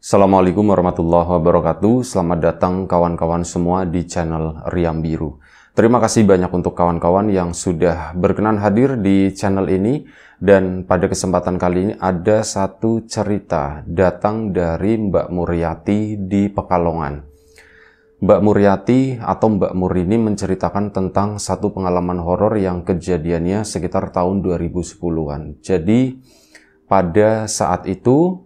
Assalamualaikum warahmatullahi wabarakatuh. Selamat datang kawan-kawan semua di channel Riam Biru. Terima kasih banyak untuk kawan-kawan yang sudah berkenan hadir di channel ini. Dan pada kesempatan kali ini ada satu cerita datang dari Mbak Muryati di Pekalongan. Mbak Muryati atau Mbak Mur ini menceritakan tentang satu pengalaman horor yang kejadiannya sekitar tahun 2010-an. Jadi pada saat itu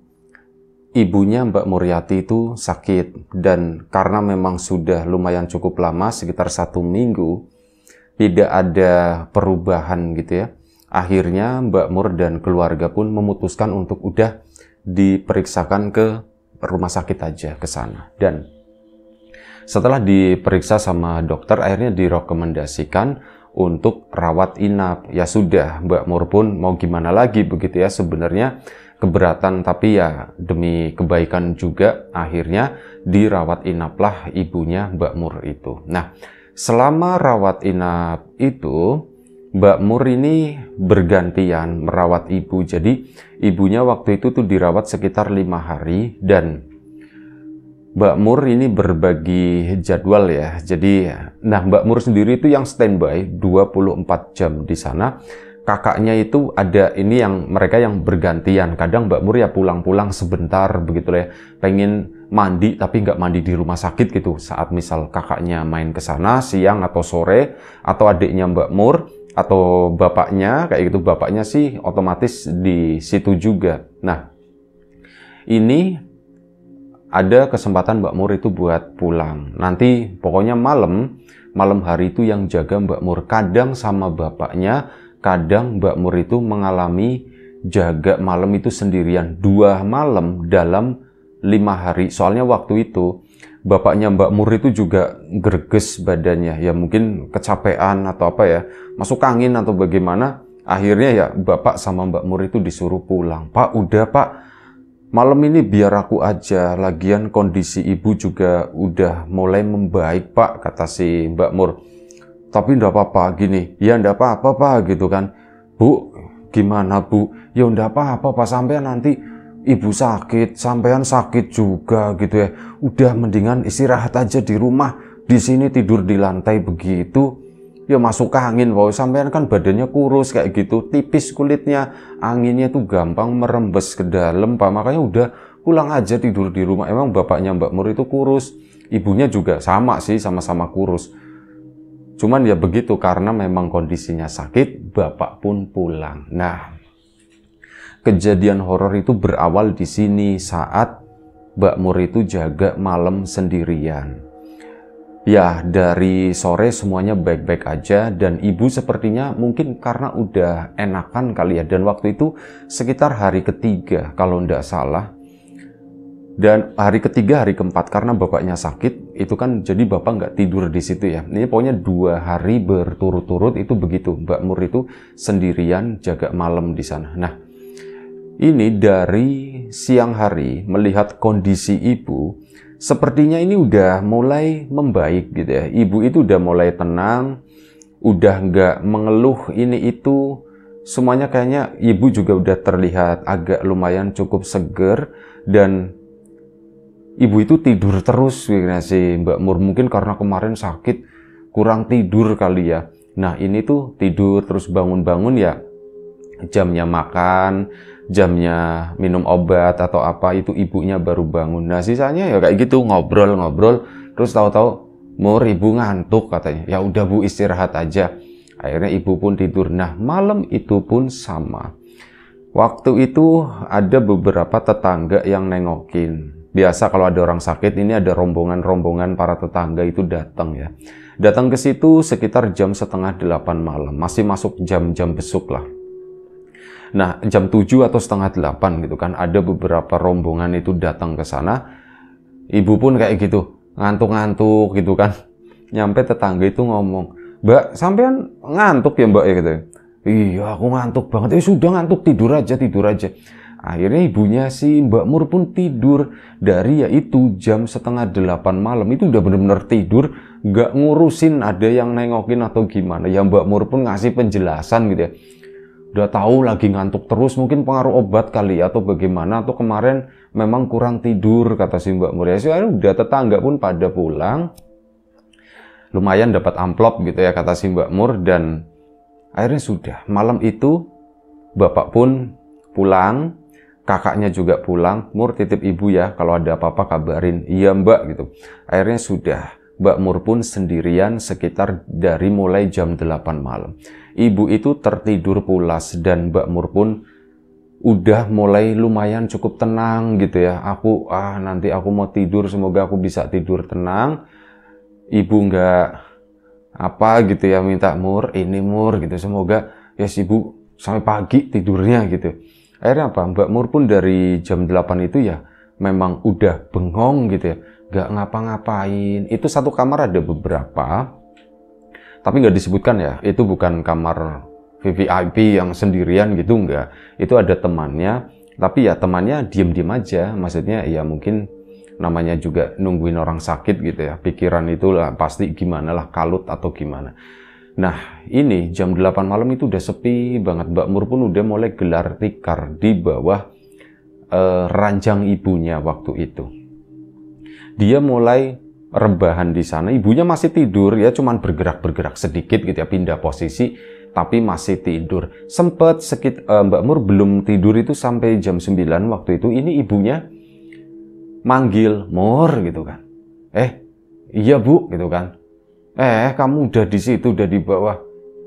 ibunya Mbak Muryati itu sakit, dan karena memang sudah lumayan cukup lama, sekitar 1 minggu, tidak ada perubahan gitu ya. Akhirnya Mbak Mur dan keluarga pun memutuskan untuk udah diperiksakan ke rumah sakit aja ke sana. Dan setelah diperiksa sama dokter, akhirnya direkomendasikan untuk rawat inap. Ya sudah, Mbak Mur pun mau gimana lagi begitu ya, sebenarnya keberatan, tapi ya demi kebaikan juga akhirnya dirawat inaplah ibunya Mbak Mur itu. Nah, selama rawat inap itu Mbak Mur ini bergantian merawat ibu. Jadi ibunya waktu itu tuh dirawat sekitar 5 hari, dan Mbak Mur ini berbagi jadwal ya. Jadi nah, Mbak Mur sendiri itu yang standby 24 jam di sana. Kakaknya itu ada ini yang mereka yang bergantian. Kadang Mbak Mur ya pulang-pulang sebentar begitu ya. Pengen mandi tapi nggak mandi di rumah sakit gitu. Saat misal kakaknya main ke sana siang atau sore, atau adiknya Mbak Mur atau bapaknya kayak gitu. Bapaknya sih otomatis di situ juga. Nah, ini ada kesempatan Mbak Mur itu buat pulang. Nanti pokoknya malam hari itu yang jaga Mbak Mur. Kadang sama bapaknya, kadang Mbak Mur itu mengalami jaga malam itu sendirian 2 malam dalam 5 hari. Soalnya waktu itu bapaknya Mbak Mur itu juga greges badannya. Ya mungkin kecapean atau apa ya, masuk angin atau bagaimana. Akhirnya ya bapak sama Mbak Mur itu disuruh pulang. Pak, udah Pak, malam ini biar aku aja. Lagian kondisi ibu juga udah mulai membaik Pak, kata si Mbak Mur. Tapi enggak apa-apa gini, ya enggak apa-apa Pak gitu kan. Bu, gimana Bu? Ya enggak apa-apa Pak, sampean nanti ibu sakit, sampean sakit juga gitu ya. Udah mendingan istirahat aja di rumah, di sini tidur di lantai begitu. Ya masuk angin Pak, sampean kan badannya kurus kayak gitu, tipis kulitnya, anginnya tuh gampang merembes ke dalam Pak. Makanya udah pulang aja tidur di rumah. Emang bapaknya Mbak Mur itu kurus, ibunya juga sama sih, sama-sama kurus. Cuman ya begitu, karena memang kondisinya sakit, bapak pun pulang. Nah, kejadian horor itu berawal di sini saat Mbak Mur itu jaga malam sendirian. Ya, dari sore semuanya baik-baik aja, dan ibu sepertinya mungkin karena udah enakan kali ya. Dan waktu itu sekitar hari ketiga kalau ndak salah. Dan hari ketiga, hari keempat, karena bapaknya sakit, itu kan jadi bapak nggak tidur di situ ya. Ini pokoknya 2 hari berturut-turut itu begitu. Mbak Mur itu sendirian jaga malam di sana. Nah, ini dari siang hari melihat kondisi ibu, sepertinya ini udah mulai membaik gitu ya. Ibu itu udah mulai tenang, udah nggak mengeluh ini itu. Semuanya kayaknya ibu juga udah terlihat agak lumayan cukup seger, dan ibu itu tidur terus kayaknya si Mbak Mur. Mungkin karena kemarin sakit, kurang tidur kali ya. Nah, ini tuh tidur terus bangun-bangun ya. Jamnya makan, jamnya minum obat atau apa, itu ibunya baru bangun. Nah, sisanya ya kayak gitu, ngobrol-ngobrol. Terus tahu-tahu, Mur, ibu ngantuk katanya. Ya udah Bu, istirahat aja. Akhirnya ibu pun tidur. Nah, malam itu pun sama. Waktu itu ada beberapa tetangga yang nengokin. Biasa kalau ada orang sakit, ini ada rombongan-rombongan para tetangga itu datang ya. Datang ke situ sekitar jam 7:30 malam. Masih masuk jam-jam besuk lah. Nah, jam 7 atau 7:30 gitu kan, ada beberapa rombongan itu datang ke sana. Ibu pun kayak gitu, ngantuk-ngantuk gitu kan. Nyampe tetangga itu ngomong, "Mbak, sampean ngantuk ya Mbak ya?" gitu. "Iya, aku ngantuk banget." Sudah ngantuk, tidur aja, tidur aja." Akhirnya ibunya si Mbak Mur pun tidur. Dari yaitu jam 7:30 malam itu udah bener-bener tidur, nggak ngurusin ada yang nengokin atau gimana. Ya Mbak Mur pun ngasih penjelasan gitu ya. udah tahu lagi ngantuk terus, mungkin pengaruh obat kali atau bagaimana, atau kemarin memang kurang tidur, kata si Mbak Mur. Ya udah, tetangga pun pada pulang, lumayan dapat amplop gitu ya, kata si Mbak Mur. Dan akhirnya sudah, malam itu bapak pun pulang, kakaknya juga pulang. Mur, titip ibu ya, kalau ada apa-apa kabarin. Iya Mbak, gitu. Akhirnya sudah, Mbak Mur pun sendirian sekitar dari mulai jam 8 malam. Ibu itu tertidur pulas dan Mbak Mur pun udah mulai lumayan cukup tenang gitu ya. Nanti aku mau tidur, semoga aku bisa tidur tenang. Ibu nggak apa gitu ya, minta Mur, ini Mur gitu. Semoga ya si ibu sampai pagi tidurnya gitu. Akhirnya apa? Mbak Mur pun dari jam 8 itu ya memang udah bengong gitu ya. Nggak ngapa-ngapain. Itu satu kamar ada beberapa, tapi nggak disebutkan ya, itu bukan kamar VVIP yang sendirian gitu, enggak. Itu ada temannya, tapi ya temannya diem-diem aja. Maksudnya ya mungkin namanya juga nungguin orang sakit gitu ya. Pikiran itulah pasti gimana lah, kalut atau gimana. Nah ini jam 8 malam itu udah sepi banget. Mbak Mur pun udah mulai gelar tikar di bawah ranjang ibunya waktu itu. Dia mulai rebahan di sana. Ibunya masih tidur ya, cuman bergerak-bergerak sedikit gitu ya, pindah posisi, tapi masih tidur. Sempet Mbak Mur belum tidur itu sampai jam 9 waktu itu. Ini ibunya manggil, Mur gitu kan. Iya Bu gitu kan. Kamu udah di situ, udah di bawah.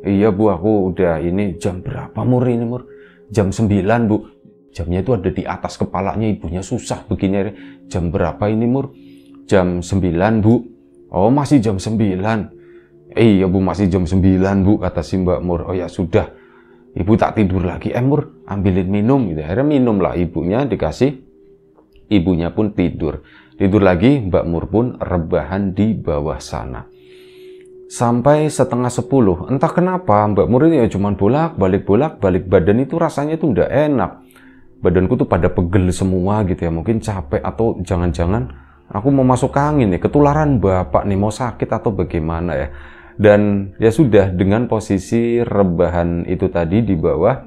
Iya Bu, aku udah ini. Jam berapa Mur ini Mur? Jam 9 Bu. Jamnya itu ada di atas kepalanya ibunya, susah begini. Jam berapa ini Mur? Jam 9 Bu. Oh masih jam 9. Iya Bu, masih jam 9 Bu, kata si Mbak Mur. Oh ya sudah, ibu tak tidur lagi. Mur, ambilin minum gitu. Akhirnya minum lah ibunya, dikasih. Ibunya pun tidur. Tidur lagi, Mbak Mur pun rebahan di bawah sana. Sampai setengah 10. Entah kenapa Mbak Mur ini ya cuman bolak-balik badan itu rasanya tuh nggak enak. Badanku tuh pada pegel semua gitu ya. Mungkin capek atau jangan-jangan aku mau masuk angin nih, ketularan bapak nih, mau sakit atau bagaimana ya. Dan ya sudah, dengan posisi rebahan itu tadi di bawah,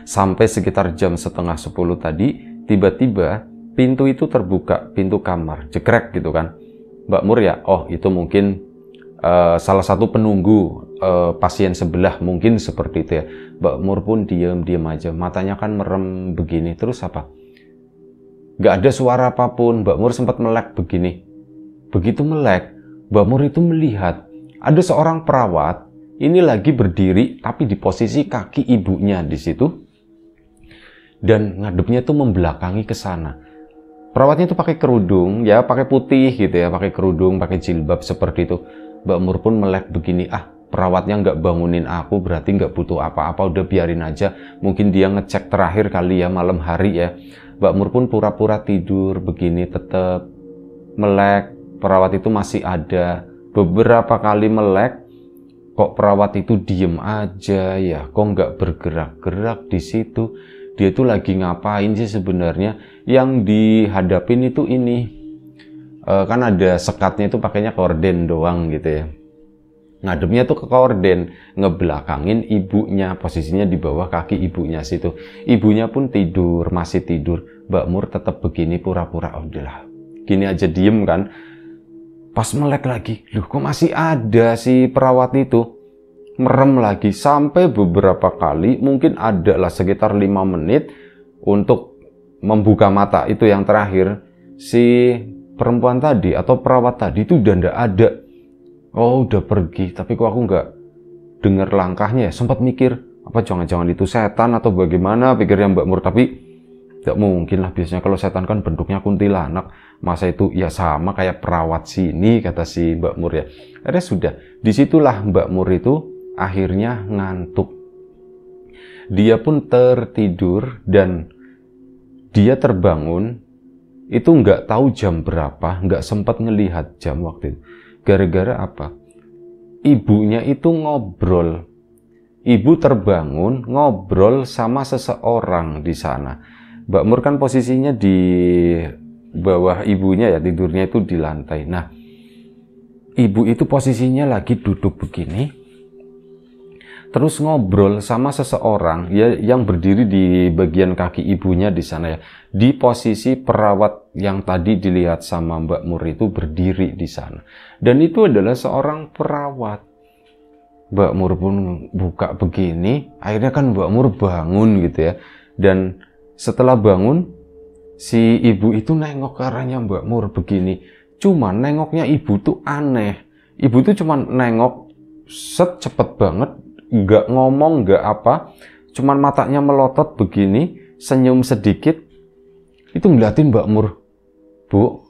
sampai sekitar jam setengah 10 tadi, tiba-tiba pintu itu terbuka, pintu kamar, jekrek gitu kan. Mbak Mur ya, oh itu mungkin salah satu penunggu pasien sebelah, mungkin seperti itu ya. Mbak Mur pun diam aja, matanya kan merem begini, terus apa? Gak ada suara apapun. Mbak Mur sempat melek begini. Begitu melek, Mbak Mur itu melihat ada seorang perawat ini lagi berdiri tapi di posisi kaki ibunya di situ, dan ngadepnya itu membelakangi ke sana. Perawatnya itu pakai kerudung ya, pakai putih gitu ya, pakai kerudung, pakai jilbab seperti itu. Mbak Mur pun melek begini, perawatnya nggak bangunin aku, berarti nggak butuh apa-apa, udah biarin aja. Mungkin dia ngecek terakhir kali ya, malam hari ya. Mbak Mur pun pura-pura tidur begini, tetap melek. Perawat itu masih ada. Beberapa kali melek, kok perawat itu diem aja ya, kok nggak bergerak-gerak di situ. Dia itu lagi ngapain sih sebenarnya? Yang dihadapin itu ini, kan ada sekatnya itu pakainya korden doang gitu ya. Ngadepnya tuh ke korden, ngebelakangin ibunya, posisinya di bawah kaki ibunya situ. Ibunya pun tidur, masih tidur. Mbak Mur tetap begini pura-pura, udahlah, gini aja diem kan. Pas melek lagi, loh kok masih ada si perawat itu. Merem lagi, sampai beberapa kali, mungkin ada lah sekitar 5 menit untuk membuka mata. Itu yang terakhir, si perempuan tadi atau perawat tadi itu udah nggak ada. Oh udah pergi, tapi kok aku nggak dengar langkahnya ya. Sempat mikir, apa jangan-jangan itu setan atau bagaimana, pikirnya Mbak Mur. Tapi tidak mungkin lah, biasanya kalau setan kan bentuknya kuntilanak. Masa itu ya sama kayak perawat sini, kata si Mbak Mur ya. Akhirnya sudah, disitulah Mbak Mur itu akhirnya ngantuk. Dia pun tertidur dan dia terbangun. Itu nggak tahu jam berapa, nggak sempat ngelihat jam waktu itu. Gara-gara apa? Ibunya itu ngobrol. Ibu terbangun ngobrol sama seseorang di sana. Mbak Mur kan posisinya di bawah ibunya ya, tidurnya itu di lantai. Nah, ibu itu posisinya lagi duduk begini. terus ngobrol sama seseorang ya yang berdiri di bagian kaki ibunya di sana ya. Di posisi perawat yang tadi dilihat sama Mbak Mur itu berdiri di sana. Dan itu adalah seorang perawat. Mbak Mur pun buka begini, akhirnya kan Mbak Mur bangun gitu ya. Dan setelah bangun, si ibu itu nengok ke arahnya Mbak Mur begini. Cuman nengoknya ibu tuh aneh. Ibu tuh cuman nengok cepet banget, nggak ngomong, nggak apa, cuman matanya melotot begini, senyum sedikit, itu ngeliatin Mbak Mur. Bu,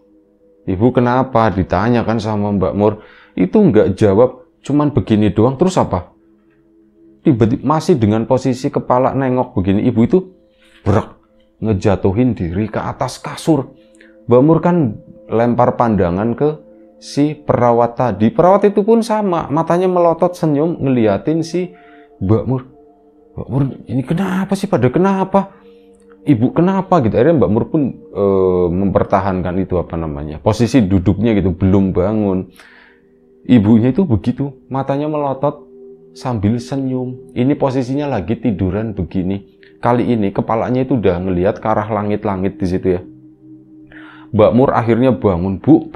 ibu kenapa? Ditanya kan sama Mbak Mur. Itu nggak jawab, cuman begini doang. Terus apa? Tiba-tiba masih dengan posisi kepala nengok begini, ibu itu berak, ngejatuhin diri ke atas kasur. Mbak Mur kan lempar pandangan ke si perawat tadi. Perawat itu pun sama, matanya melotot senyum ngeliatin si Mbak Mur. Mbak Mur, ini kenapa sih, pada kenapa? Ibu kenapa gitu. Akhirnya Mbak Mur pun mempertahankan itu apa namanya, posisi duduknya gitu, belum bangun. Ibunya itu begitu, matanya melotot sambil senyum. Ini posisinya lagi tiduran begini. Kali ini kepalanya itu udah ngelihat ke arah langit-langit di situ ya. Mbak Mur akhirnya bangun. Bu,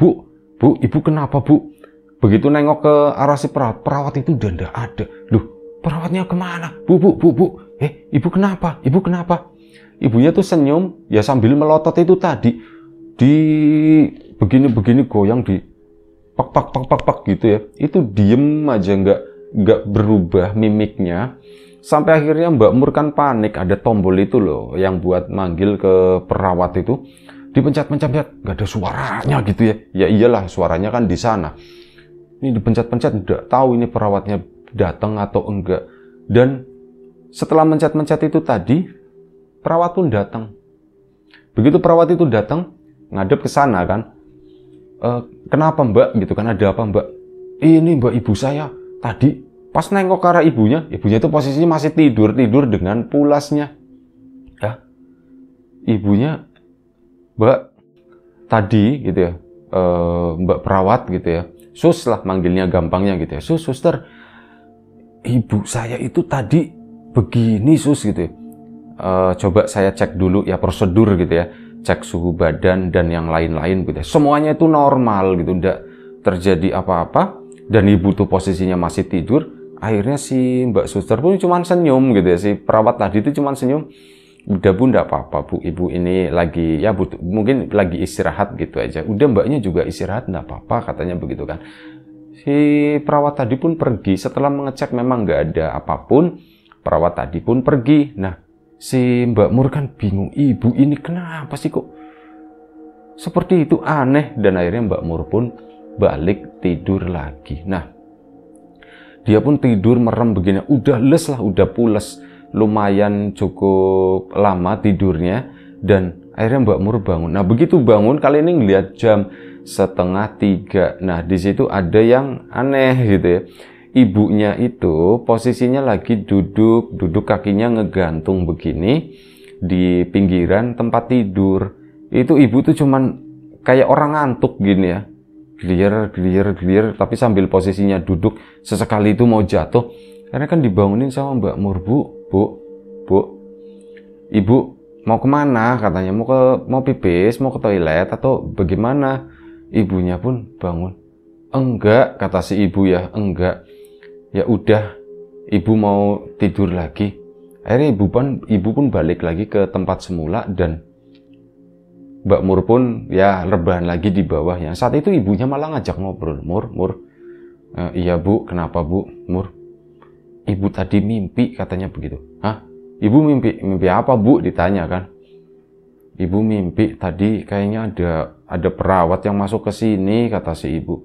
ibu kenapa bu? Begitu nengok ke arah si perawat itu udah nggak ada. Loh, perawatnya kemana? Bu. Ibu kenapa? Ibunya tuh senyum, ya sambil melotot itu tadi. Di begini goyang, di pak gitu ya. Itu diem aja, nggak berubah mimiknya. Sampai akhirnya Mbak Mur kan panik, ada tombol itu loh yang buat manggil ke perawat itu. Dipencet-pencet, nggak ada suaranya gitu ya. Ya iyalah, suaranya kan di sana. Ini dipencet-pencet, nggak tahu ini perawatnya datang atau enggak. Dan setelah mencet-mencet itu tadi, perawat pun datang. Begitu perawat itu datang, ngadep ke sana kan. Kenapa Mbak? Gitu kan, ada apa Mbak? Ini Mbak ibu saya tadi pas nengok ke arah ibunya itu posisinya masih tidur dengan pulasnya. Ya, ibunya, Mbak tadi gitu ya, Mbak perawat gitu ya, sus lah manggilnya gampangnya gitu ya, suster, ibu saya itu tadi begini sus gitu ya. Coba saya cek dulu ya, prosedur gitu ya, cek suhu badan dan yang lain-lain gitu ya. Semuanya itu normal gitu, tidak terjadi apa-apa, dan ibu tuh posisinya masih tidur. Akhirnya si Mbak suster pun cuma senyum gitu ya, si perawat tadi itu cuma senyum. Udah bu, enggak apa-apa bu, ibu ini lagi ya butuh, mungkin lagi istirahat gitu aja. Udah mbaknya juga istirahat, enggak apa-apa katanya begitu kan. Si perawat tadi pun pergi. Setelah mengecek memang nggak ada apapun, perawat tadi pun pergi. Nah, si Mbak Mur kan bingung, ibu ini kenapa sih kok seperti itu, aneh. Dan akhirnya Mbak Mur pun balik tidur lagi. Nah, dia pun tidur merem begini, udah les lah, udah pules. Lumayan cukup lama tidurnya, dan akhirnya Mbak Mur bangun. Nah, begitu bangun kali ini ngelihat jam 2:30. Nah, di situ ada yang aneh gitu ya. Ibunya itu posisinya lagi duduk kakinya ngegantung begini di pinggiran tempat tidur. Itu ibu tuh cuman kayak orang ngantuk gini ya. Gelir, tapi sambil posisinya duduk, sesekali itu mau jatuh. Karena kan dibangunin sama Mbak Mur, Bu, ibu mau kemana? Katanya mau pipis, mau ke toilet atau bagaimana? Ibunya pun bangun. Enggak, kata si ibu ya, enggak. Ya udah, ibu mau tidur lagi. Akhirnya ibu pun balik lagi ke tempat semula, dan Mbak Mur pun ya rebahan lagi di bawahnya. Saat itu ibunya malah ngajak ngobrol. Mur, iya bu, kenapa bu? Mur, ibu tadi mimpi katanya begitu. Hah? Ibu mimpi apa bu? Ditanya kan. Ibu mimpi tadi kayaknya ada perawat yang masuk ke sini, kata si ibu.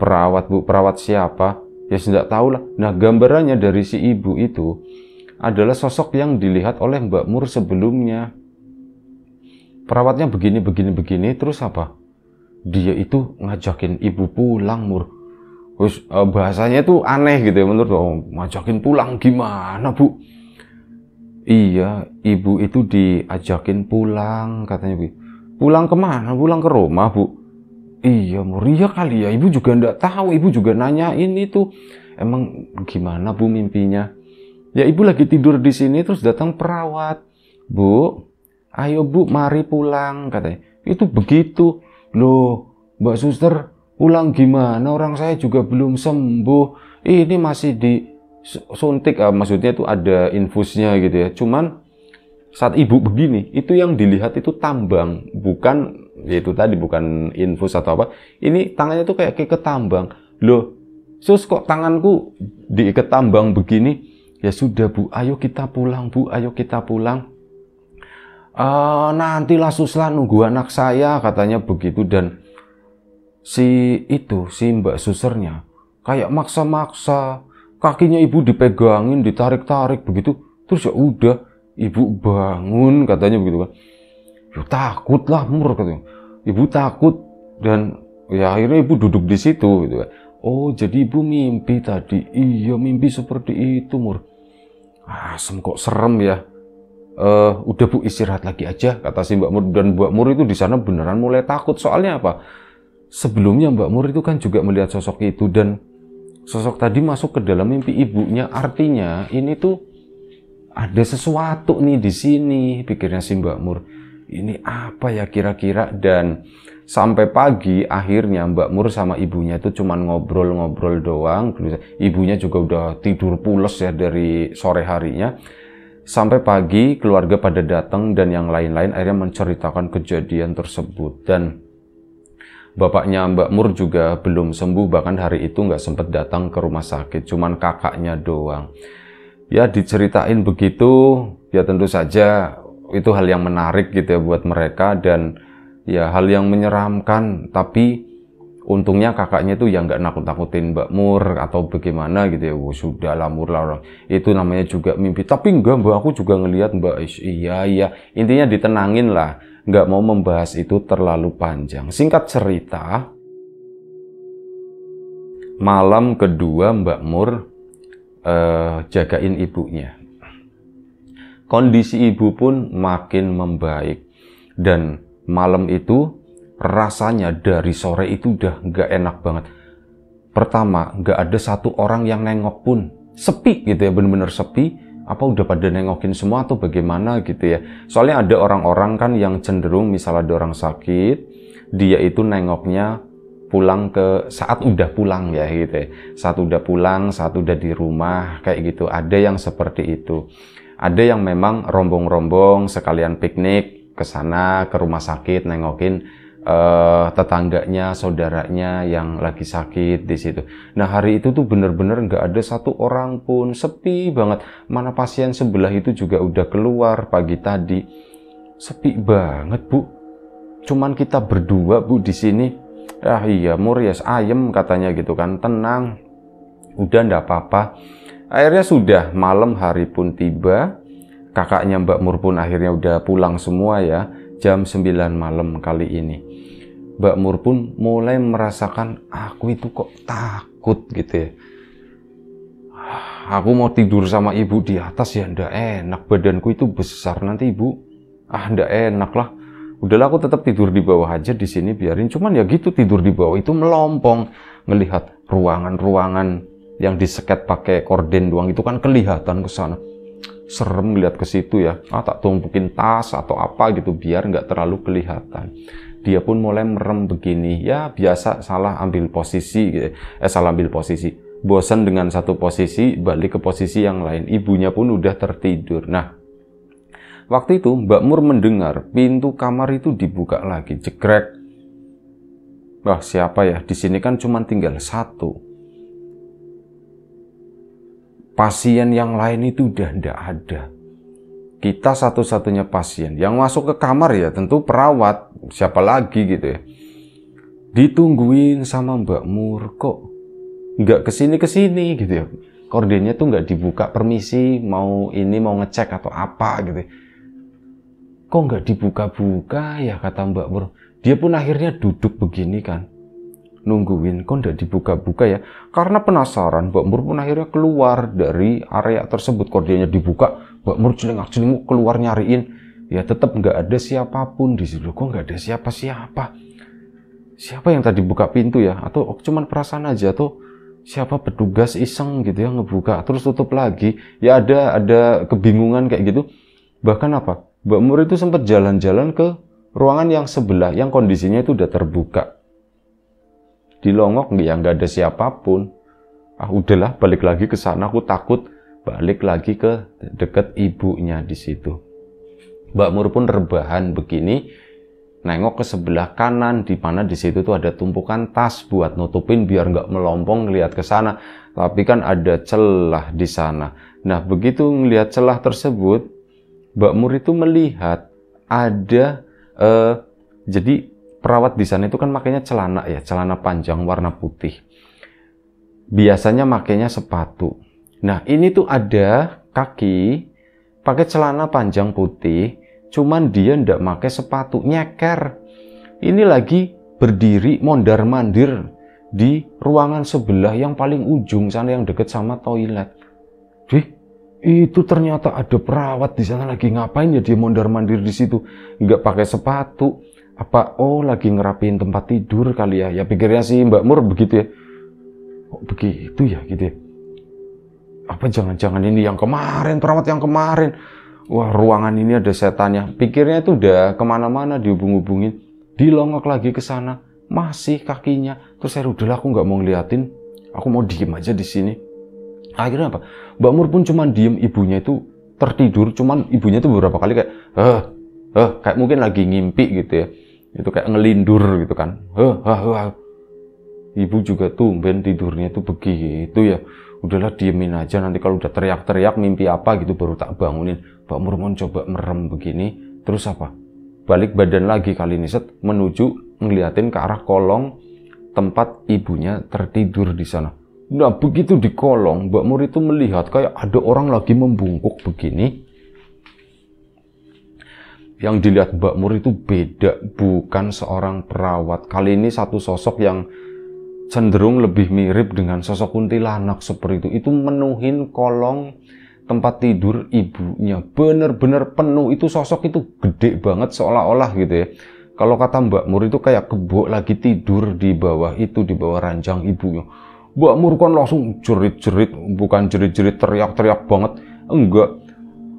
Perawat bu, perawat siapa? Ya tidak tahu lah. Nah, gambarannya dari si ibu itu adalah sosok yang dilihat oleh Mbak Mur sebelumnya. Perawatnya begini, terus apa? Dia itu ngajakin ibu pulang, Mur. Terus bahasanya tuh aneh gitu ya menurut, ngajakin pulang gimana bu? Iya, ibu itu diajakin pulang katanya bu. Pulang kemana? Pulang ke rumah bu. Iya Mur, iya kali ya, ibu juga nggak tahu, ibu juga nanyain itu. Emang gimana bu mimpinya? Ya ibu lagi tidur di sini terus datang perawat. Bu, ayo bu mari pulang katanya. Itu begitu. Loh, Mbak Suster pulang gimana? Orang saya juga belum sembuh. Ini masih disuntik. Maksudnya itu ada infusnya gitu ya. Cuman saat ibu begini, itu yang dilihat itu tambang. Bukan, yaitu tadi bukan infus atau apa. Ini tangannya tuh kayak ketambang. Loh, sus kok tanganku diikat tambang begini? Ya sudah bu, ayo kita pulang bu, ayo kita pulang. Nantilah suslah nunggu anak saya, katanya begitu. Dan si mbak susternya kayak maksa-maksa, kakinya ibu dipegangin, ditarik-tarik begitu. Terus ya udah, ibu bangun katanya begitu kan. Ya takut lah Mur katanya. Ibu takut dan ya akhirnya ibu duduk di situ gitu kan. Oh, jadi ibu mimpi tadi. Iya, mimpi seperti itu, Mur. Asem kok serem ya. Udah bu, istirahat lagi aja, kata si Mbak Mur. Dan Mbak Mur itu di sana beneran mulai takut. Soalnya apa? Sebelumnya Mbak Mur itu kan juga melihat sosok itu, dan sosok tadi masuk ke dalam mimpi ibunya. Artinya ini tuh ada sesuatu nih di sini, pikirnya si Mbak Mur. Ini apa ya kira-kira? Dan sampai pagi akhirnya Mbak Mur sama ibunya itu cuman ngobrol-ngobrol doang. Ibunya juga udah tidur pules ya dari sore harinya. Sampai pagi keluarga pada datang dan yang lain-lain akhirnya menceritakan kejadian tersebut. Dan bapaknya Mbak Mur juga belum sembuh, bahkan hari itu nggak sempat datang ke rumah sakit, cuman kakaknya doang. Ya diceritain begitu, ya tentu saja itu hal yang menarik gitu ya buat mereka, dan ya hal yang menyeramkan. Tapi untungnya kakaknya itu ya nggak nakut-nakutin Mbak Mur atau bagaimana gitu ya. Sudah lah Mur lah, itu namanya juga mimpi. Tapi enggak Mbak, aku juga ngelihat Mbak. Iya, intinya ditenangin lah, nggak mau membahas itu terlalu panjang. Singkat cerita, malam kedua Mbak Mur jagain ibunya. Kondisi ibu pun makin membaik. Dan malam itu rasanya dari sore itu udah nggak enak banget. Pertama, nggak ada satu orang yang nengok pun. Sepi gitu ya, bener-bener sepi. Apa udah pada nengokin semua atau bagaimana gitu ya. Soalnya ada orang-orang kan yang cenderung misal ada orang sakit, dia itu nengoknya pulang ke saat udah pulang ya gitu ya. Saat udah pulang, saat udah di rumah kayak gitu. Ada yang seperti itu. Ada yang memang rombong-rombong sekalian piknik ke sana, ke rumah sakit, nengokin tetangganya, saudaranya yang lagi sakit di situ. Nah hari itu tuh bener-bener nggak ada satu orang pun, sepi banget. Mana pasien sebelah itu juga udah keluar pagi tadi, sepi banget bu. Cuman kita berdua bu di sini. Iya Mur, yes, ayem katanya gitu kan, tenang, udah ndak apa-apa. Akhirnya sudah malam hari pun tiba, kakaknya Mbak Mur pun akhirnya udah pulang semua ya, jam 9 malam kali ini. Mbak Mur pun mulai merasakan, aku itu kok takut gitu ya. Aku mau tidur sama ibu di atas ya ndak enak, badanku itu besar nanti ibu. Ndak enak lah. Udahlah aku tetap tidur di bawah aja di sini biarin. Cuman ya gitu, tidur di bawah itu melompong, ngelihat ruangan-ruangan yang diseket pakai korden doang itu kan kelihatan ke sana. Serem lihat ke situ ya. Tak tumpukin tas atau apa gitu biar nggak terlalu kelihatan. Dia pun mulai merem begini. Ya biasa salah ambil posisi gitu. Salah ambil posisi. Bosan dengan satu posisi, balik ke posisi yang lain. Ibunya pun udah tertidur. Nah, waktu itu Mbak Mur mendengar pintu kamar itu dibuka lagi, jegrek. Wah, siapa ya? Di sini kan cuma tinggal satu. Pasien yang lain itu udah ndak ada. Kita satu-satunya pasien. Yang masuk ke kamar ya tentu perawat. Siapa lagi gitu ya. Ditungguin sama Mbak Mur. Kok nggak kesini-kesini gitu ya. Kordennya tuh nggak dibuka, permisi mau ini mau ngecek atau apa gitu. Kok nggak dibuka-buka ya, kata Mbak Mur. Dia pun akhirnya duduk begini kan, nungguin, kok nggak dibuka-buka ya. Karena penasaran, Mbak Mur pun akhirnya keluar dari area tersebut. Kordennya dibuka, Mbak Mur celingak-celinguk keluar nyariin. Ya tetap nggak ada siapapun di situ. Kok nggak ada siapa-siapa? Siapa yang tadi buka pintu ya? Atau cuman perasaan aja? Atau siapa petugas iseng gitu ya ngebuka terus tutup lagi. Ya ada kebingungan kayak gitu. Bahkan apa? Mbak Mur itu sempat jalan-jalan ke ruangan yang sebelah yang kondisinya itu udah terbuka. Dilongok ya nggak ada siapapun. Ah udahlah, balik lagi ke sana, aku takut. Balik lagi ke deket ibunya di situ. Mbak Mur pun rebahan begini, nengok ke sebelah kanan, di mana di situ tuh ada tumpukan tas buat nutupin biar nggak melompong ngelihat ke sana. Tapi kan ada celah di sana. Nah begitu ngelihat celah tersebut, Mbak Mur itu melihat ada jadi perawat di sana itu kan makanya celana ya, celana panjang warna putih. Biasanya makanya sepatu. Nah ini tuh ada kaki pakai celana panjang putih, cuman dia ndak pakai sepatu, nyeker. Ini lagi berdiri mondar-mandir di ruangan sebelah yang paling ujung sana yang deket sama toilet. Itu ternyata ada perawat di sana lagi ngapain ya dia mondar-mandir di situ, nggak pakai sepatu. Apa lagi ngerapiin tempat tidur kali ya? Ya pikirnya sih Mbak Mur begitu ya. Kok begitu ya gitu ya? Apa jangan-jangan ini yang kemarin, perawat yang kemarin? Wah ruangan ini ada setannya. Pikirnya itu udah kemana-mana dihubung-hubungin. Dilongok lagi ke sana, masih kakinya. Terus saya udahlah aku nggak mau ngeliatin, aku mau diem aja di sini. Akhirnya apa? Mbak Mur pun cuman diem, ibunya itu tertidur. Cuman ibunya itu beberapa kali kayak kayak mungkin lagi ngimpi gitu ya. Itu kayak ngelindur gitu kan. Ibu juga tumben tidurnya itu begitu ya. Udahlah diemin aja, nanti kalau udah teriak-teriak mimpi apa gitu baru tak bangunin. Mbak Mur coba merem begini, terus apa? Balik badan lagi kali ini menuju ngeliatin ke arah kolong tempat ibunya tertidur di sana. Nah begitu di kolong, Mbak Mur itu melihat kayak ada orang lagi membungkuk begini. Yang dilihat Mbak Mur itu beda, bukan seorang perawat. Kali ini satu sosok yang cenderung lebih mirip dengan sosok kuntilanak seperti itu. Itu menuhin kolong tempat tidur ibunya. Bener-bener penuh, itu sosok itu gede banget seolah-olah gitu ya. Kalau kata Mbak Mur itu kayak kebo lagi tidur di bawah itu, di bawah ranjang ibunya. Mbak Mur kan langsung jerit-jerit, bukan jerit-jerit teriak-teriak banget, enggak.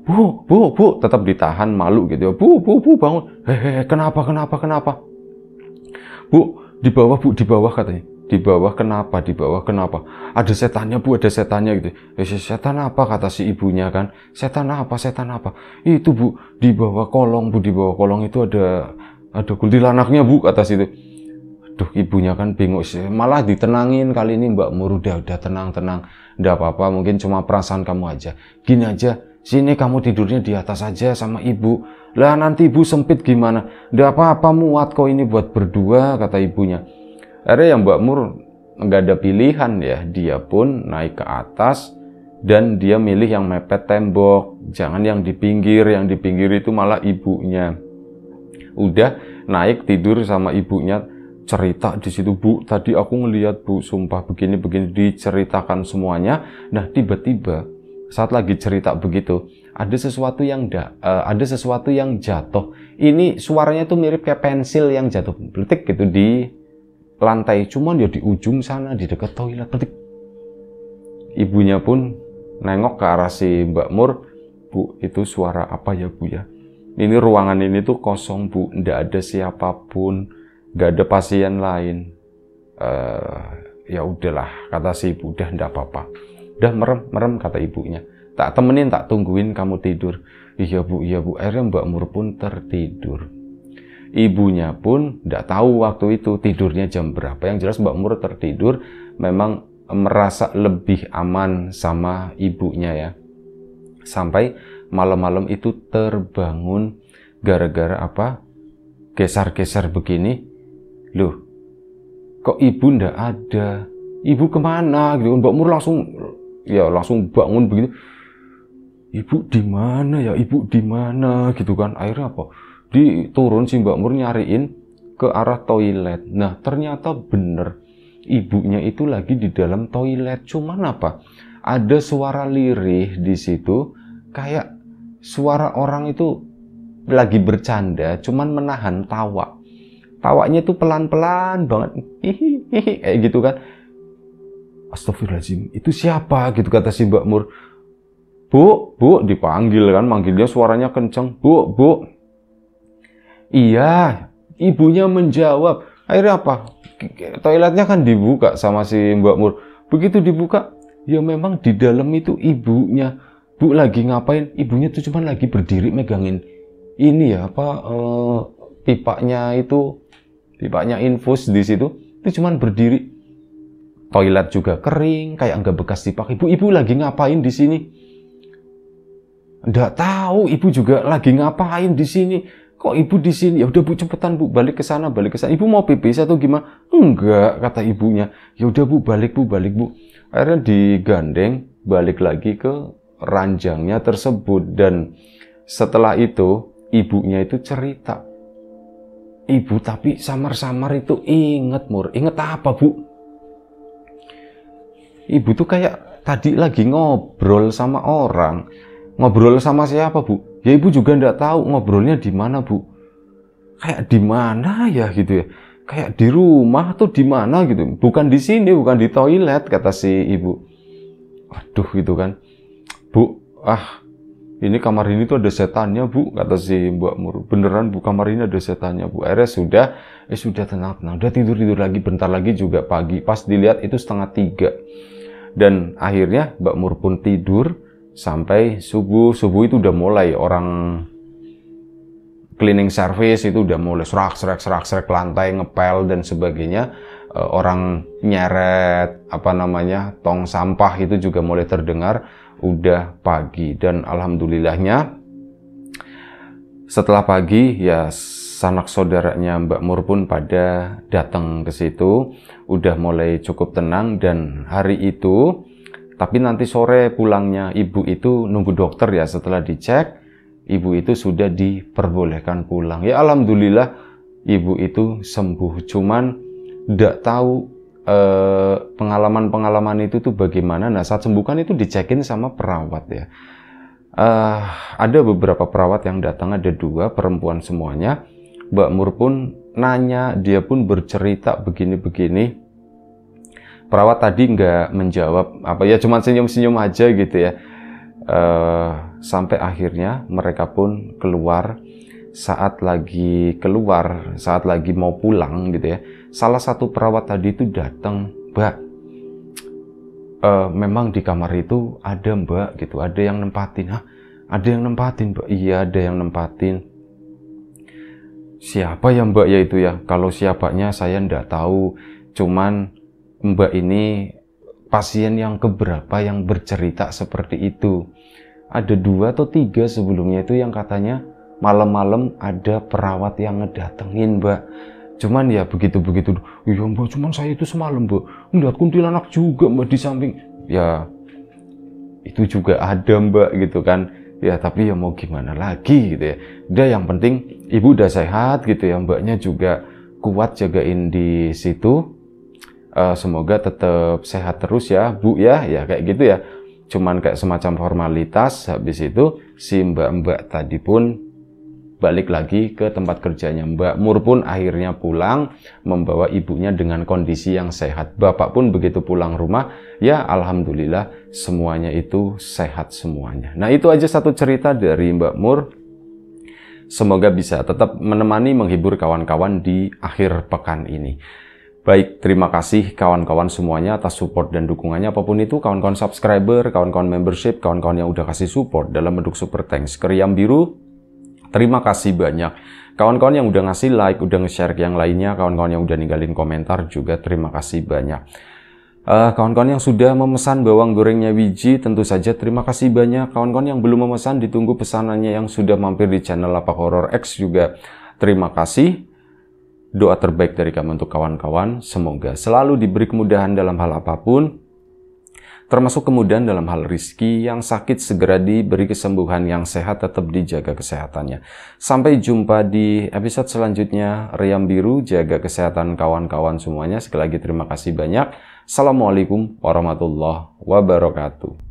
Bu, tetap ditahan malu gitu ya. Bu, bangun. Kenapa? Bu, di bawah katanya. Di bawah kenapa? Ada setannya Bu, ada setannya gitu. Setan apa kata si ibunya kan? Setan apa? Itu Bu, di bawah kolong Bu, di bawah kolong itu ada kuntilanaknya Bu, kata situ. Aduh, ibunya kan bingung, malah ditenangin kali ini Mbak Mur, udah tenang. Nggak apa-apa, mungkin cuma perasaan kamu aja. Gini aja, sini kamu tidurnya di atas aja sama ibu. Lah nanti ibu sempit gimana? Nggak apa-apa, muat kok ini buat berdua, kata ibunya. Akhirnya yang Mbak Mur nggak ada pilihan ya, dia pun naik ke atas dan dia milih yang mepet tembok, jangan yang di pinggir itu malah ibunya. Udah naik tidur sama ibunya. Cerita di situ, Bu, tadi aku ngeliat Bu, sumpah begini diceritakan semuanya. Nah tiba-tiba saat lagi cerita begitu ada sesuatu yang jatuh. Ini suaranya tuh mirip kayak pensil yang jatuh peletik gitu di lantai, cuman ya di ujung sana di dekat toilet peletik. Ibunya pun nengok ke arah si Mbak Mur, Bu, itu suara apa ya Bu ya? Ini ruangan ini tuh kosong Bu, ndak ada siapapun. Gak ada pasien lain. Ya udahlah, kata si ibu, udah ndak apa-apa. Udah merem kata ibunya. Tak temenin, tak tungguin kamu tidur. Iya Bu. Akhirnya Mbak Mur pun tertidur. Ibunya pun ndak tahu waktu itu tidurnya jam berapa. Yang jelas Mbak Mur tertidur, memang merasa lebih aman sama ibunya ya. Sampai malam-malam itu terbangun gara-gara apa? Geser-geser begini. Loh, kok ibu ndak ada? Ibu kemana? Gitu. Mbak Mur langsung bangun begitu. Ibu di mana ya? Gitu kan? Akhirnya apa? Diturun si Mbak Mur nyariin ke arah toilet. Nah, ternyata bener ibunya itu lagi di dalam toilet. Cuman apa? Ada suara lirih di situ, kayak suara orang itu lagi bercanda, cuman menahan tawa. Tawanya tuh pelan-pelan banget, kayak gitu kan. Astagfirullahaladzim, itu siapa? Gitu kata si Mbak Mur. Bu, dipanggil kan, manggilnya suaranya kenceng. Bu. Iya, ibunya menjawab. Akhirnya apa? Toiletnya kan dibuka sama si Mbak Mur. Begitu dibuka, ya memang di dalam itu ibunya. Bu lagi ngapain? Ibunya tuh cuma lagi berdiri megangin ini ya, pipanya infus di situ. Itu cuma berdiri. Toilet juga kering, kayak nggak bekas dipakai. Ibu lagi ngapain di sini? Nggak tahu, ibu juga lagi ngapain di sini. Kok ibu di sini? Ya udah Bu, cepetan Bu, balik ke sana. Ibu mau pipis atau gimana? Enggak, kata ibunya. Ya udah Bu, balik Bu. Akhirnya digandeng balik lagi ke ranjangnya tersebut. Dan setelah itu ibunya itu cerita. Ibu tapi samar-samar itu inget Mur. Inget apa Bu? Ibu tuh kayak tadi lagi ngobrol sama orang. Ngobrol sama siapa Bu? Ya ibu juga nggak tahu ngobrolnya di mana Bu. Kayak di mana ya gitu ya. Kayak di rumah atau di mana gitu. Bukan di sini, bukan di toilet kata si ibu. Waduh gitu kan. Bu, ini kamar ini tuh ada setannya Bu, kata si Mbak Mur. Beneran Bu, kamar ini ada setannya Bu. Akhirnya sudah tenang. Udah tidur lagi, bentar lagi juga pagi. Pas dilihat itu 2:30. Dan akhirnya Mbak Mur pun tidur sampai subuh. Subuh itu udah mulai orang cleaning service itu udah mulai serak lantai, ngepel dan sebagainya. Orang nyeret tong sampah itu juga mulai terdengar. Udah pagi dan alhamdulillahnya setelah pagi ya sanak saudaranya Mbak Mur pun pada datang ke situ, udah mulai cukup tenang. Dan hari itu, tapi nanti sore pulangnya ibu itu nunggu dokter ya. Setelah dicek, ibu itu sudah diperbolehkan pulang. Ya alhamdulillah ibu itu sembuh. Cuman nggak tahu pengalaman-pengalaman itu tuh bagaimana. Nah saat sembuh kan itu dicekin sama perawat ya. Ada beberapa perawat yang datang, ada 2 perempuan semuanya. Mbak Mur pun nanya, dia pun bercerita begini-begini. Perawat tadi nggak menjawab cuma senyum-senyum aja gitu ya. Sampai akhirnya mereka pun keluar. Saat lagi mau pulang gitu ya, salah satu perawat tadi itu datang, Mbak, memang di kamar itu ada Mbak gitu, ada yang nempatin. Ada yang nempatin Mbak? Iya ada yang nempatin. Siapa ya Mbak ya itu ya? Kalau siapanya saya nggak tahu. Cuman Mbak ini pasien yang keberapa yang bercerita seperti itu. Ada 2 atau 3 sebelumnya itu yang katanya malam-malam ada perawat yang ngedatengin Mbak. Cuman ya begitu-begitu. Iya Mbak, cuman saya itu semalam Mbak ngeliat kuntilanak juga Mbak di samping. Ya itu juga ada Mbak gitu kan. Ya tapi ya mau gimana lagi gitu ya. Udah yang penting ibu udah sehat gitu ya. Mbaknya juga kuat jagain di situ. Semoga tetap sehat terus ya Bu ya. Ya kayak gitu ya. Cuman kayak semacam formalitas. Habis itu si mbak-mbak tadi pun balik lagi ke tempat kerjanya. Mbak Mur pun akhirnya pulang membawa ibunya dengan kondisi yang sehat. Bapak pun begitu pulang rumah, ya alhamdulillah semuanya itu sehat semuanya. Nah itu aja satu cerita dari Mbak Mur. Semoga bisa tetap menemani menghibur kawan-kawan di akhir pekan ini. Baik, terima kasih kawan-kawan semuanya atas support dan dukungannya apapun itu. Kawan-kawan subscriber, kawan-kawan membership, kawan-kawan yang udah kasih support dalam bentuk super thanks ke Riam Biru. Terima kasih banyak. Kawan-kawan yang udah ngasih like, udah nge-share ke yang lainnya, kawan-kawan yang udah ninggalin komentar juga terima kasih banyak. Kawan-kawan yang sudah memesan bawang gorengnya Wiji, tentu saja terima kasih banyak. Kawan-kawan yang belum memesan, ditunggu pesanannya. Yang sudah mampir di channel Lapak Horor X juga terima kasih. Doa terbaik dari kami untuk kawan-kawan, semoga selalu diberi kemudahan dalam hal apapun, termasuk kemudahan dalam hal rizki. Yang sakit segera diberi kesembuhan, yang sehat tetap dijaga kesehatannya. Sampai jumpa di episode selanjutnya. Riam Biru, jaga kesehatan kawan-kawan semuanya. Sekali lagi terima kasih banyak. Assalamualaikum warahmatullahi wabarakatuh.